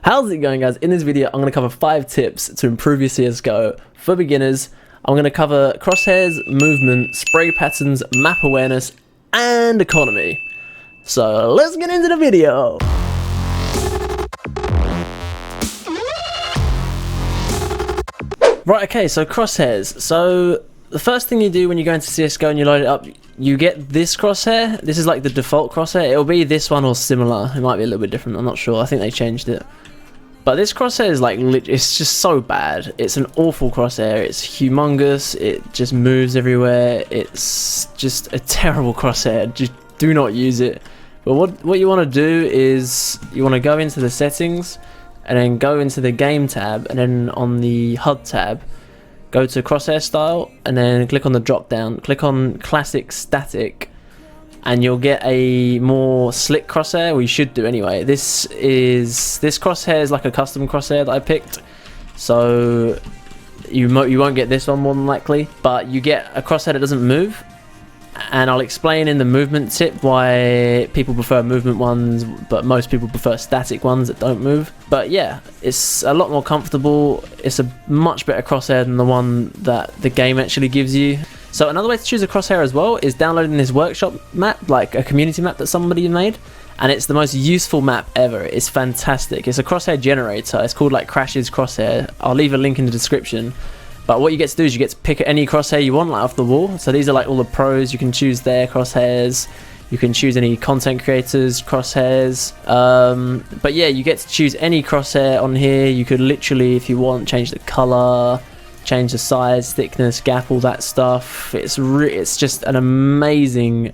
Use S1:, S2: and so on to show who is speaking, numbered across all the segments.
S1: How's it going, guys? In this video, I'm going to cover 5 tips to improve your CSGO for beginners. I'm going to cover crosshairs, movement, spray patterns, map awareness, and economy. So let's get into the video. Right, okay, so crosshairs. So the first thing you do when you go into CSGO and you load it up, you get this crosshair. This is like the default crosshair. It'll be this one or similar. It might be a little bit different. I'm not sure. I think they changed it. But this crosshair is like, it's just so bad. It's an awful crosshair. It's humongous. It just moves everywhere. It's just a terrible crosshair. Just do not use it. But what you want to do is you want to go into the settings and then go into the game tab, and then on the HUD tab, go to crosshair style and then click on the drop down. Click on classic static and you'll get a more slick crosshair. Well, you should do anyway. This crosshair is like a custom crosshair that I picked, so you won't get this one more than likely, but you get a crosshair that doesn't move. And I'll explain in the movement tip why people prefer movement ones, but most people prefer static ones that don't move. But yeah, it's a lot more comfortable. It's a much better crosshair than the one that the game actually gives you. So another way to choose a crosshair as well is downloading this workshop map, like a community map that somebody made. And it's the most useful map ever. It's fantastic. It's a crosshair generator. It's called like Crash's Crosshair. I'll leave a link in the description. But what you get to do is you get to pick any crosshair you want, like off the wall. So these are like all the pros. You can choose their crosshairs. You can choose any content creators' crosshairs. But yeah, you get to choose any crosshair on here. You could literally, if you want, change the color, change the size, thickness, gap, all that stuff. It's just an amazing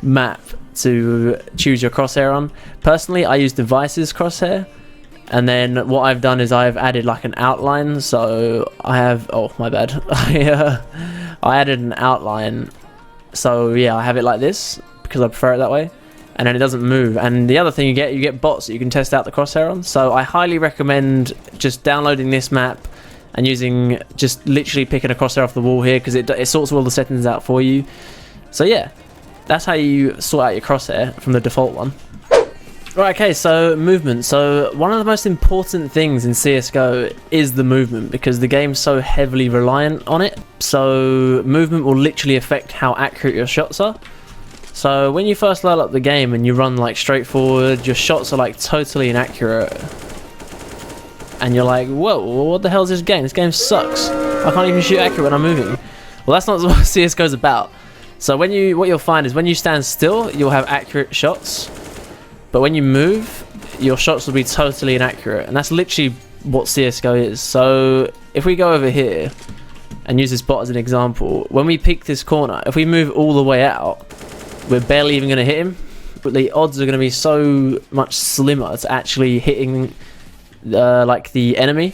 S1: map to choose your crosshair on. Personally, I use Devices crosshair. And then what I've done is I've added like an outline. So I have, oh my bad, I added an outline. So yeah, I have it like this because I prefer it that way. And then it doesn't move. And the other thing you get bots that you can test out the crosshair on. So I highly recommend just downloading this map and just literally picking a crosshair off the wall here, because it sorts all the settings out for you. So yeah, that's how you sort out your crosshair from the default one. Right, okay, so movement. So one of the most important things in CSGO is the movement, because the game's so heavily reliant on it. So movement will literally affect how accurate your shots are. So when you first load up the game and you run like straight forward, your shots are like totally inaccurate. And you're like, whoa, what the hell is this game? This game sucks. I can't even shoot accurate when I'm moving. Well, that's not what CSGO's about. So what you'll find is when you stand still, you'll have accurate shots. But when you move, your shots will be totally inaccurate. And that's literally what CSGO is. So if we go over here and use this bot as an example, when we peek this corner, if we move all the way out, we're barely even going to hit him. But the odds are going to be so much slimmer to actually hitting like the enemy.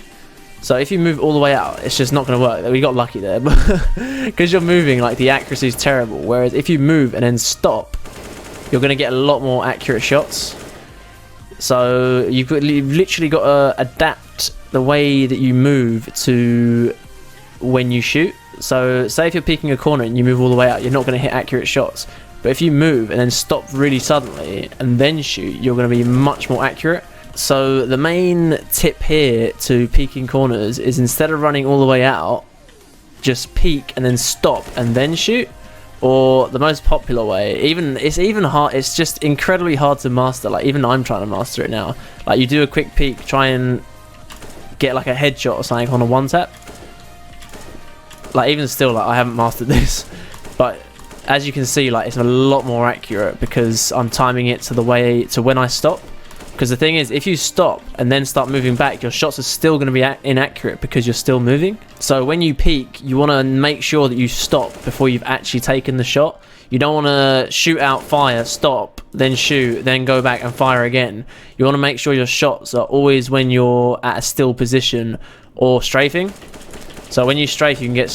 S1: So if you move all the way out, it's just not going to work. We got lucky there. Because you're moving, like the accuracy is terrible. Whereas if you move and then stop, you're going to get a lot more accurate shots. So you've literally got to adapt the way that you move to when you shoot. So say if you're peeking a corner and you move all the way out, you're not going to hit accurate shots. But if you move and then stop really suddenly and then shoot, you're going to be much more accurate. So the main tip here to peeking corners is, instead of running all the way out, just peek and then stop and then shoot. Or the most popular way, it's even hard, it's just incredibly hard to master. Like even I'm trying to master it now. Like you do a quick peek, try and get like a headshot or something on a one tap. Like even still, like I haven't mastered this, but as you can see, like it's a lot more accurate because I'm timing it to when I stop. Because the thing is, if you stop and then start moving back, your shots are still going to be inaccurate because you're still moving. So when you peek, you want to make sure that you stop before you've actually taken the shot. You don't want to shoot out, fire, stop, then shoot, then go back and fire again. You want to make sure your shots are always when you're at a still position or strafing. So when you strafe, you can get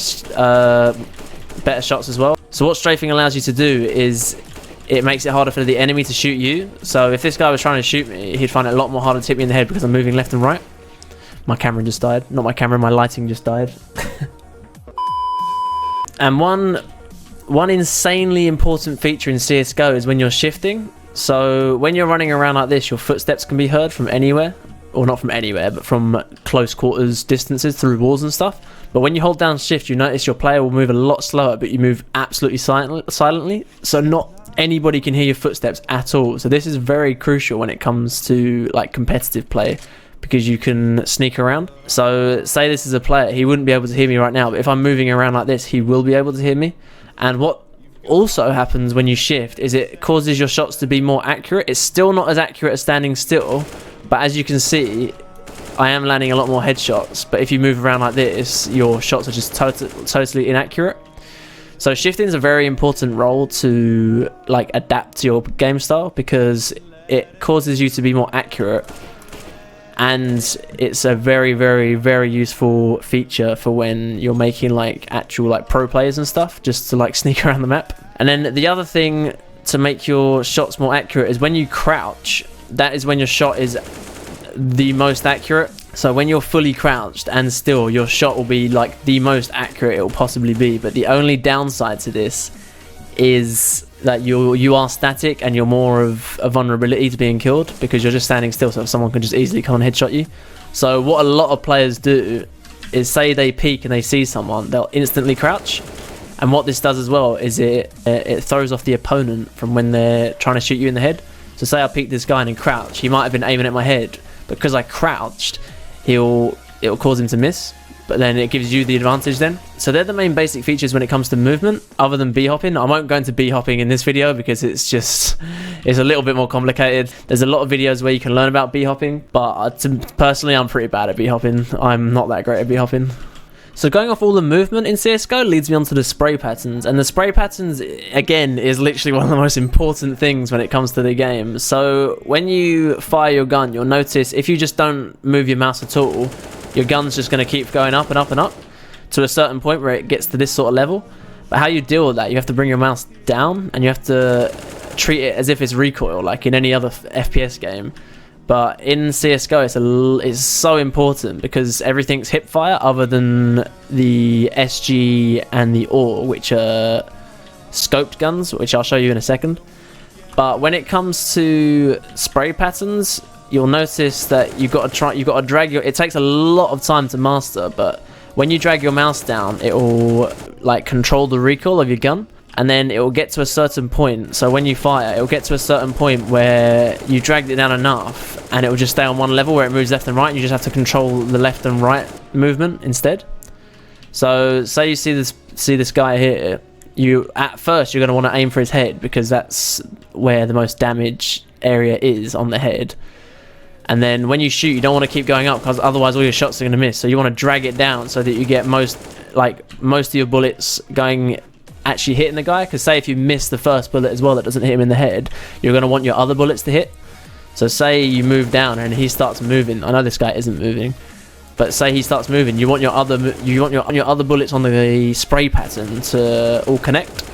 S1: better shots as well. So what strafing allows you to do is, it makes it harder for the enemy to shoot you. So if this guy was trying to shoot me, he'd find it a lot more harder to hit me in the head because I'm moving left and right. My camera just died. Not my camera, my lighting just died. And one insanely important feature in CSGO is when you're shifting. So when you're running around like this, your footsteps can be heard from anywhere, or not from anywhere, but from close quarters distances through walls and stuff. But when you hold down shift, you notice your player will move a lot slower, but you move absolutely silently, so not anybody can hear your footsteps at all. So this is very crucial when it comes to like competitive play, because you can sneak around. So say this is a player, he wouldn't be able to hear me right now, but if I'm moving around like this, he will be able to hear me. And what also happens when you shift is it causes your shots to be more accurate. It's still not as accurate as standing still, but as you can see, I am landing a lot more headshots. But if you move around like this, your shots are just totally inaccurate. So shifting is a very important role to like adapt to your game style, because it causes you to be more accurate, and it's a very useful feature for when you're making like actual like pro players and stuff, just to like sneak around the map. And then the other thing to make your shots more accurate is when you crouch. That is when your shot is the most accurate. So when you're fully crouched and still, your shot will be like the most accurate it will possibly be. But the only downside to this is that you are static and you're more of a vulnerability to being killed, because you're just standing still, so someone can just easily come and headshot you. So what a lot of players do is, say they peek and they see someone, they'll instantly crouch. And what this does as well is it throws off the opponent from when they're trying to shoot you in the head. So say I peek this guy and crouch, he might have been aiming at my head, but because I crouched, it'll cause him to miss, but then it gives you the advantage then. So they're the main basic features when it comes to movement, other than b-hopping. I won't go into b-hopping in this video because it's a little bit more complicated. There's a lot of videos where you can learn about b-hopping, but personally I'm pretty bad at b-hopping. I'm not that great at b-hopping. So going off all the movement in CSGO leads me on to the spray patterns. And the spray patterns, again, is literally one of the most important things when it comes to the game. So when you fire your gun, you'll notice if you just don't move your mouse at all, your gun's just going to keep going up and up and up to a certain point where it gets to this sort of level. But how you deal with that, you have to bring your mouse down and you have to treat it as if it's recoil, like in any other FPS game. But in CSGO, it's so important because everything's hip fire other than the SG and the AUR, which are scoped guns, which I'll show you in a second. But when it comes to spray patterns, you'll notice that you've got to drag your. It takes a lot of time to master, but when you drag your mouse down, it will like control the recoil of your gun. And then it will get to a certain point. So when you fire, it will get to a certain point where you dragged it down enough and it will just stay on one level where it moves left and right. And you just have to control the left and right movement instead. So say you see this guy here. At first you're going to want to aim for his head, because that's where the most damage area is, on the head. And then when you shoot, you don't want to keep going up, because otherwise all your shots are going to miss. So you want to drag it down so that you get most of your bullets going actually hitting the guy. Because say if you miss the first bullet as well that doesn't hit him in the head, you're going to want your other bullets to hit. So say you move down and he starts moving. I know this guy isn't moving, but say he starts moving, you want your other bullets on the spray pattern to all connect.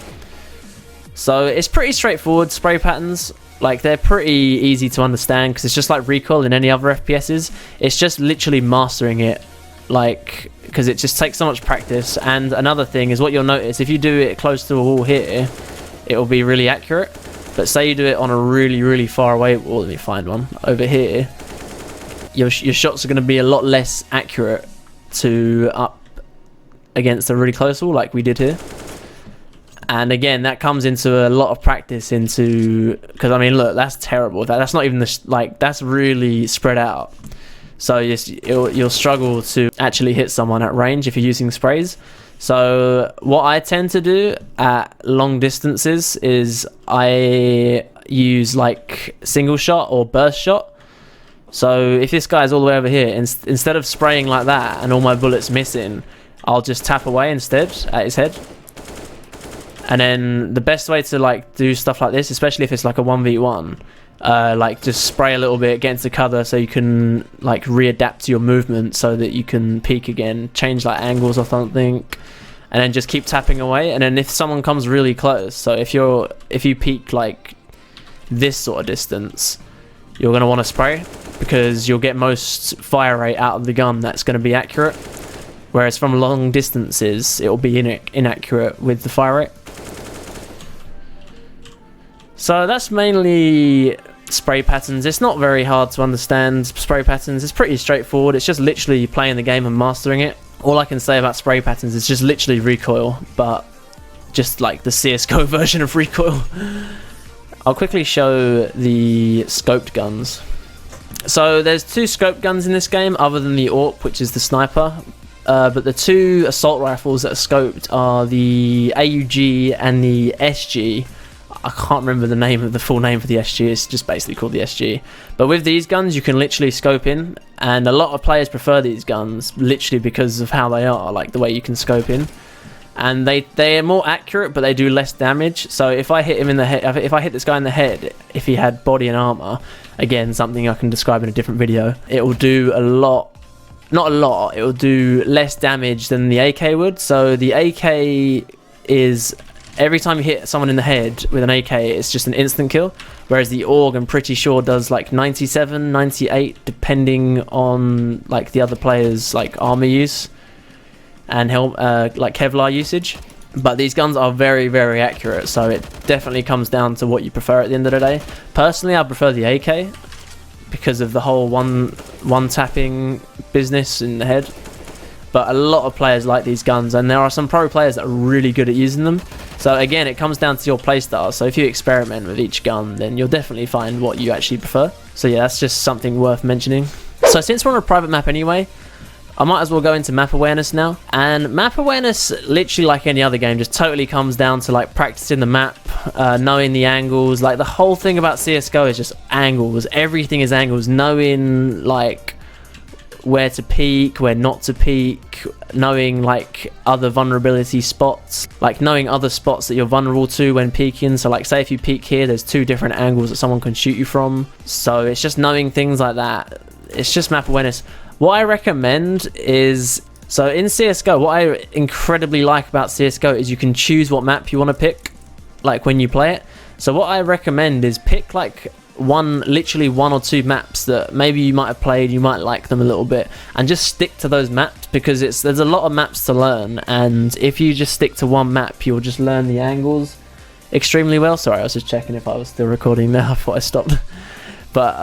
S1: So it's pretty straightforward, spray patterns. Like, they're pretty easy to understand because it's just like recoil in any other FPSs. It's just literally mastering it, like, because it just takes so much practice. And another thing is, what you'll notice, if you do it close to a wall here, it will be really accurate. But say you do it on a really far away wall, let me find one, over here, your shots are going to be a lot less accurate to up against a really close wall like we did here. And again, that comes into a lot of practice because I mean, look, that's terrible. That's not even that's really spread out. So you'll struggle to actually hit someone at range if you're using sprays. So what I tend to do at long distances is I use like single shot or burst shot. So if this guy's all the way over here, instead of spraying like that and all my bullets missing, I'll just tap away instead at his head. And then the best way to like do stuff like this, especially if it's like a 1v1, like just spray a little bit, get into cover so you can like readapt to your movement so that you can peek again, change like angles or something, and then just keep tapping away. And then if someone comes really close, so if you peek like this sort of distance, you're going to want to spray because you'll get most fire rate out of the gun that's going to be accurate. Whereas from long distances, it will be inaccurate with the fire rate. So that's mainly spray patterns. It's not very hard to understand spray patterns. It's pretty straightforward. It's just literally playing the game and mastering it. All I can say about spray patterns is just literally recoil, but just like the CSGO version of recoil. I'll quickly show the scoped guns. So there's 2 scoped guns in this game other than the AWP, which is the sniper. But the 2 assault rifles that are scoped are the AUG and the SG. I can't remember the full name for the SG. It's just basically called the SG. But with these guns, you can literally scope in, and a lot of players prefer these guns literally because of how they are, like the way you can scope in. And they are more accurate, but they do less damage. So if I hit him in the head, if I hit this guy in the head, if he had body and armor, again something I can describe in a different video, it will do a lot. Not a lot. It will do less damage than the AK would. So the AK is, every time you hit someone in the head with an AK, it's just an instant kill. Whereas the AUG, I'm pretty sure, does like 97, 98, depending on like the other player's like armor use and like Kevlar usage. But these guns are very, very accurate, so it definitely comes down to what you prefer at the end of the day. Personally, I prefer the AK because of the whole one tapping business in the head. But a lot of players like these guns, and there are some pro players that are really good at using them. So again, it comes down to your playstyle. So if you experiment with each gun, then you'll definitely find what you actually prefer. So yeah, that's just something worth mentioning. So since we're on a private map anyway, I might as well go into map awareness now. And map awareness, literally like any other game, just totally comes down to like practicing the map, knowing the angles. Like the whole thing about CSGO is just angles. Everything is angles. Knowing like where to peek, where not to peek, knowing like other vulnerability spots, like knowing other spots that you're vulnerable to when peeking. So like say if you peek here, there's 2 different angles that someone can shoot you from. So it's just knowing things like that. It's just map awareness. What I recommend is, so in CSGO, what I incredibly like about CSGO is you can choose what map you want to pick, like when you play it. So what I recommend is pick like literally 1 or 2 maps that maybe you might have played, you might like them a little bit, and just stick to those maps, because there's a lot of maps to learn, and if you just stick to one map, you'll just learn the angles extremely well. Sorry, I was just checking if I was still recording there. I thought I stopped. But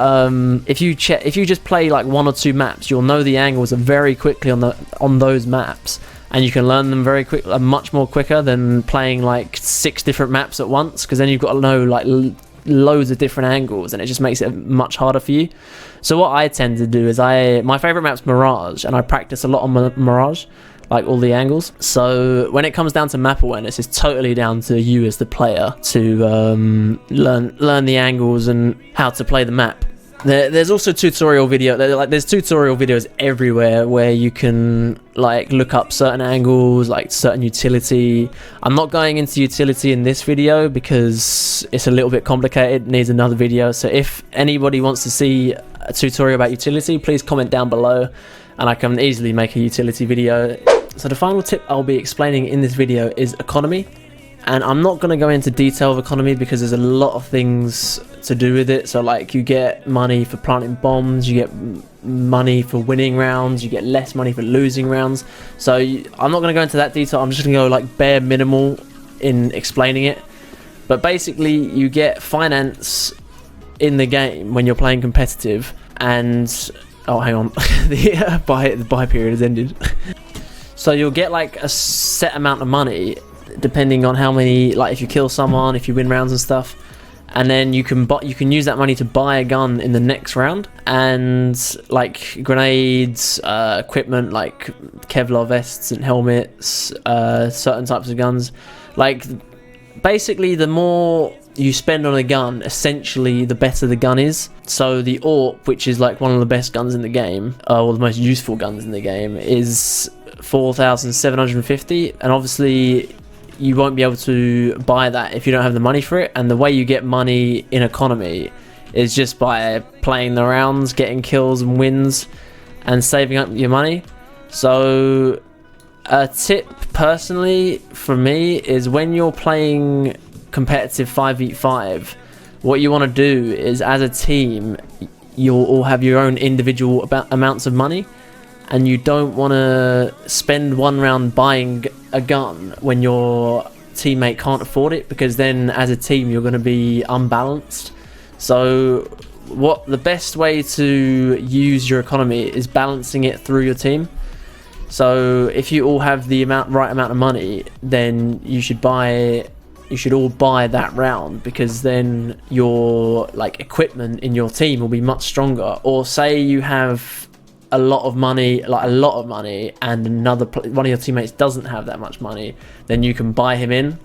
S1: if you just play like 1 or 2 maps, you'll know the angles very quickly on those maps, and you can learn them very quick, much more quicker than playing like 6 different maps at once, because then you've got to know like loads of different angles, and it just makes it much harder for you. So what I tend to do is my favorite map's Mirage, and I practice a lot on Mirage, like all the angles. So when it comes down to map awareness, it's totally down to you as the player to learn the angles and how to play the map. There's also tutorial there's tutorial videos everywhere where you can like look up certain angles, like certain utility. I'm not going into utility in this video because it's a little bit complicated, it needs another video. So if anybody wants to see a tutorial about utility, please comment down below and I can easily make a utility video. So the final tip I'll be explaining in this video is economy. And I'm not going to go into detail of economy because there's a lot of things to do with it. So like you get money for planting bombs, you get money for winning rounds, you get less money for losing rounds. So I'm not going to go into that detail. I'm just going to go like bare minimal in explaining it. But basically you get finance in the game when you're playing competitive. And oh, hang on, the buy period has ended. So you'll get like a set amount of money depending on how many, like if you kill someone, if you win rounds and stuff, and then you can use that money to buy a gun in the next round, and like grenades, equipment like Kevlar vests and helmets, certain types of guns. Like basically the more you spend on a gun, essentially the better the gun is. So the AWP, which is like one of the best guns in the game, or the most useful guns in the game, is 4,750, and obviously you won't be able to buy that if you don't have the money for it. And the way you get money in economy is just by playing the rounds, getting kills and wins, and saving up your money. So a tip personally for me is when you're playing competitive 5v5, what you want to do is as a team you'll all have your own individual amounts of money, and you don't want to spend one round buying a gun when you're teammate can't afford it, because then as a team you're going to be unbalanced. So the best way to use your economy is balancing it through your team. So if you all have the right amount of money, then you should all buy that round, because then your like equipment in your team will be much stronger. Or say you have a lot of money, and one of your teammates doesn't have that much money, then you can buy him in.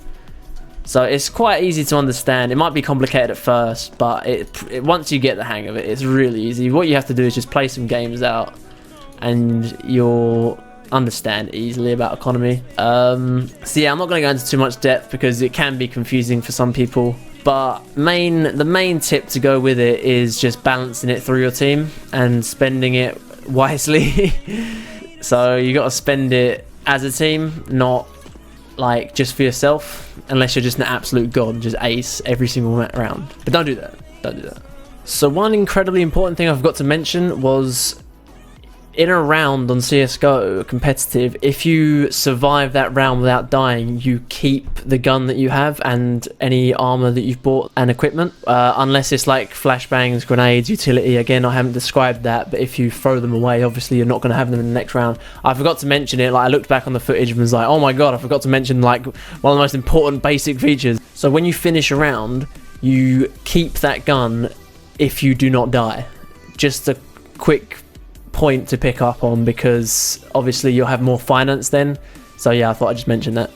S1: So it's quite easy to understand. It might be complicated at first, but once you get the hang of it, it's really easy. What you have to do is just play some games out, and you'll understand easily about economy. So yeah, I'm not going to go into too much depth because it can be confusing for some people. But the main tip to go with it is just balancing it through your team and spending it wisely. So you got to spend it as a team, not like just for yourself, unless you're just an absolute god and just ace every single round. But don't do that. So one incredibly important thing I forgot to mention was, in a round on CSGO competitive, if you survive that round without dying, you keep the gun that you have and any armor that you've bought and equipment, unless it's like flashbangs, grenades, utility. Again, I haven't described that, but if you throw them away, obviously you're not going to have them in the next round. I forgot to mention it. Like, I looked back on the footage and was like, oh my god, I forgot to mention like one of the most important basic features. So when you finish a round, you keep that gun if you do not die. Just a quick point to pick up on, because obviously you'll have more finance then. So yeah, I thought I'd just mention that.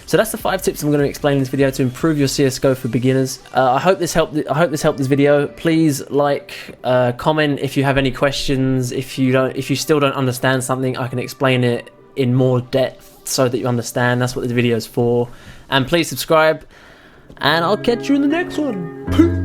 S1: So that's the 5 tips I'm going to explain in this video to improve your CSGO for beginners. I hope this helped this video. Please comment if you have any questions. If you still don't understand something, I can explain it in more depth so that you understand. That's what this video is for. And please subscribe, and I'll catch you in the next one. Peace.